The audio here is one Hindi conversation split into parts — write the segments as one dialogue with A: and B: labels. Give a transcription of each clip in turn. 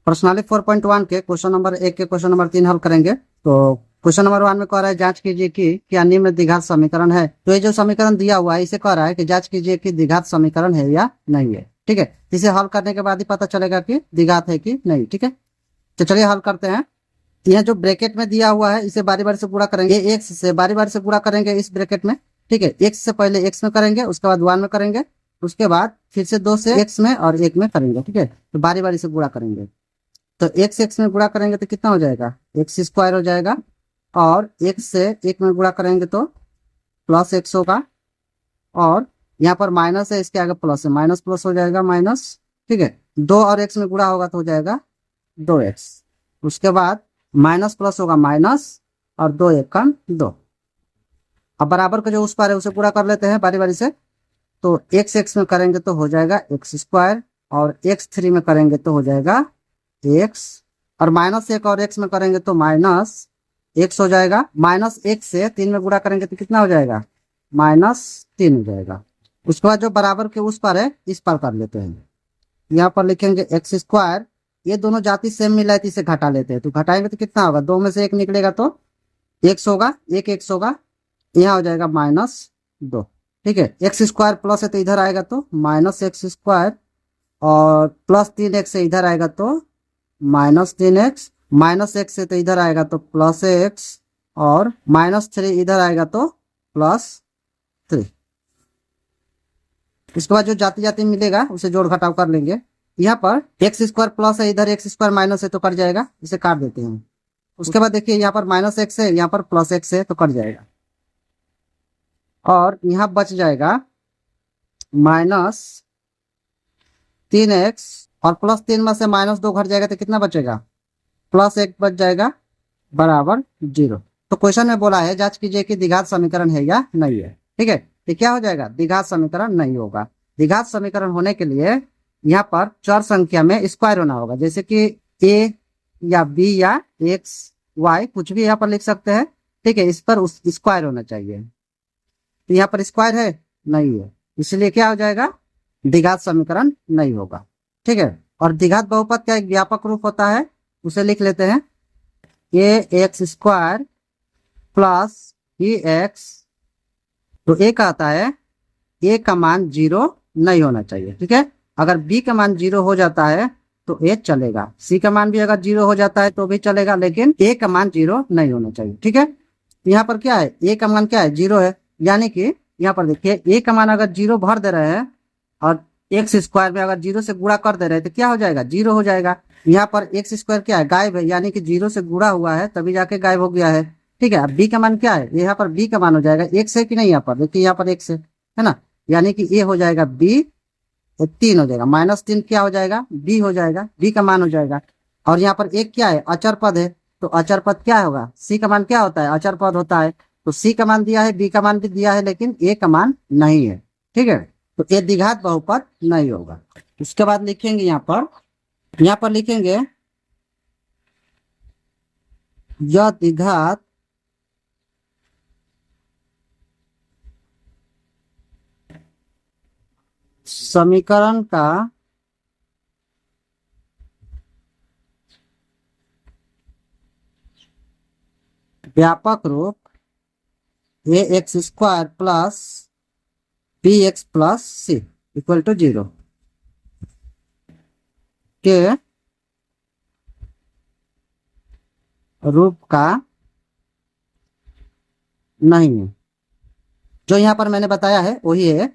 A: प्रश्नावली 4.1 के क्वेश्चन नंबर 1 के क्वेश्चन नंबर 3 हल करेंगे। तो क्वेश्चन नंबर 1 में कह रहा है जांच कीजिए कि क्या निम्न द्विघात समीकरण है। तो ये जो समीकरण दिया हुआ है इसे कह रहा है कि जांच कीजिए कि द्विघात समीकरण है या नहीं है। ठीक है, इसे हल करने के बाद ही पता चलेगा कि द्विघात है कि नहीं। ठीक है, तो चलिए हल करते हैं। यह जो ब्रैकेट में दिया हुआ है इसे बारी बारी से गुणा करेंगे। एक्स से बारी बारी से गुणा करेंगे इस ब्रैकेट में। ठीक है, एक्स से पहले एक्स में करेंगे, उसके बाद 1 में करेंगे, उसके बाद फिर से 2 से एक्स में और 1 में करेंगे। ठीक है, तो बारी बारी से गुणा करेंगे। तो एक्स एक्स में गुणा करेंगे तो कितना हो जाएगा, एक्स स्क्वायर हो जाएगा। और एक्स से 1 में गुणा करेंगे तो प्लस एक्स होगा। और यहाँ पर माइनस है, इसके आगे प्लस है, माइनस प्लस हो जाएगा माइनस। ठीक है, 2 और एक्स में गुणा होगा तो हो जाएगा 2x। उसके बाद माइनस प्लस होगा माइनस और 2 1 2। अब बराबर का जो उस पार है उसे पूरा कर लेते हैं बारी बारी से। तो एक्स एक्स में करेंगे तो हो जाएगा एक्स स्क्वायर, और x3 में करेंगे तो हो जाएगा x, और -1 और x में करेंगे तो -x हो जाएगा। -1 से 3 में गुणा करेंगे तो कितना हो जाएगा, -3 हो जाएगा। उसके बाद जो बराबर के उस पर है इस पर कर लेते हैं। यहाँ पर लिखेंगे एक्स स्क्वायर, ये दोनों जाति सेम मिला है तो इसे घटा लेते हैं। तो घटाएंगे तो कितना होगा, 2 में से 1 निकलेगा तो x होगा, एक x होगा, यहाँ हो जाएगा -2। ठीक है, एक्स स्क्वायर प्लस है तो इधर आएगा तो -x स्क्वायर, और प्लस 3x से इधर आएगा तो -3x, -x से तो इधर आएगा तो +x, और -3 इधर आएगा तो +3। इसके बाद जो जाति जाति मिलेगा उसे जोड़ घटाव कर लेंगे। यहाँ पर एक्स स्क्वायर प्लस है, इधर एक्स स्क्वायर माइनस है तो कट जाएगा, इसे काट देते हैं। उसके बाद देखिए यहाँ पर -x है, यहाँ पर +x है तो कट जाएगा, और यहाँ बच जाएगा -3x, और +3 में से -2 घट जाएगा तो कितना बचेगा, +1 बच जाएगा, बराबर 0। तो क्वेश्चन में बोला है जांच कीजिए कि द्विघात समीकरण है या नहीं है। ठीक है, तो क्या हो जाएगा, द्विघात समीकरण नहीं होगा। द्विघात समीकरण होने के लिए यहाँ पर चर संख्या में स्क्वायर होना होगा, जैसे कि a या b या x y कुछ भी यहाँ पर लिख सकते हैं। ठीक है, इस पर उस स्क्वायर होना चाहिए। तो यहाँ पर स्क्वायर है, नहीं है, इसलिए क्या हो जाएगा, द्विघात समीकरण नहीं होगा। ठीक है, और द्विघात बहुपद का एक व्यापक रूप होता है, उसे लिख लेते हैं, ax स्क्वायर प्लस bx। तो a का आता है a का मान 0 नहीं होना चाहिए। ठीक है, अगर b का मान 0 हो जाता है तो a चलेगा, c का मान भी अगर 0 हो जाता है तो भी चलेगा, लेकिन a का मान 0 नहीं होना चाहिए। ठीक है, यहाँ पर क्या है, a का मान क्या है, 0 है, यानी कि यहाँ पर देखिए a का मान अगर 0 भर दे रहे हैं और एक्स स्क्वायर में अगर 0 से गुणा कर दे रहे हैं तो क्या हो जाएगा, 0 हो जाएगा। यहाँ पर एक्स स्क्वायर क्या है, गायब है, यानी कि 0 से गुणा हुआ है तभी जाके गायब हो गया है। ठीक है, अब b का मान क्या है, यहाँ पर b का मान हो जाएगा x है कि नहीं, यहाँ पर देखिए यहाँ पर x है ना, यानी कि a हो जाएगा b, 3 हो जाएगा, -3 क्या हो जाएगा, b हो जाएगा, b का मान हो जाएगा। और यहाँ पर एक क्या है, अचर पद है, तो अचर पद क्या होगा, c का मान क्या होता है, अचर पद होता है। तो c का मान दिया है, b का मान भी दिया है, लेकिन a का मान नहीं है। ठीक है, तो ये द्विघात बहुपद नहीं होगा। उसके बाद लिखेंगे यहाँ पर लिखेंगे यह द्विघात समीकरण का व्यापक रूप ax square plus bx plus c equal to 0 के रूप का नहीं है। जो यहाँ पर मैंने बताया है वही है,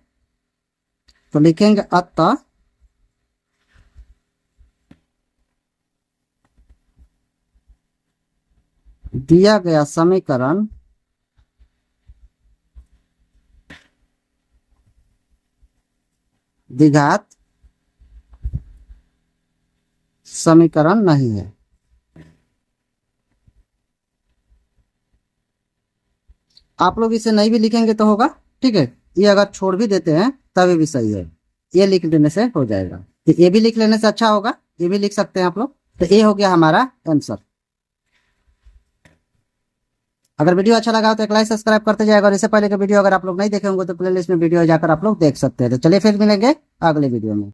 A: तो लिखेंगे अतः दिया गया समीकरण द्विघात समीकरण नहीं है। आप लोग इसे नहीं भी लिखेंगे तो होगा। ठीक है, ये अगर छोड़ भी देते हैं तभी भी सही है, ये लिख देने से हो जाएगा। तो ये भी लिख लेने से अच्छा होगा, ये भी लिख सकते हैं आप लोग। तो ये हो गया हमारा आंसर। अगर वीडियो अच्छा लगा तो एक लाइक सब्सक्राइब करते जाएगा, और इससे पहले का वीडियो अगर आप लोग नहीं देखे होंगे तो प्लेलिस्ट में वीडियो जाकर आप लोग देख सकते हैं। तो चलिए फिर मिलेंगे अगले वीडियो में।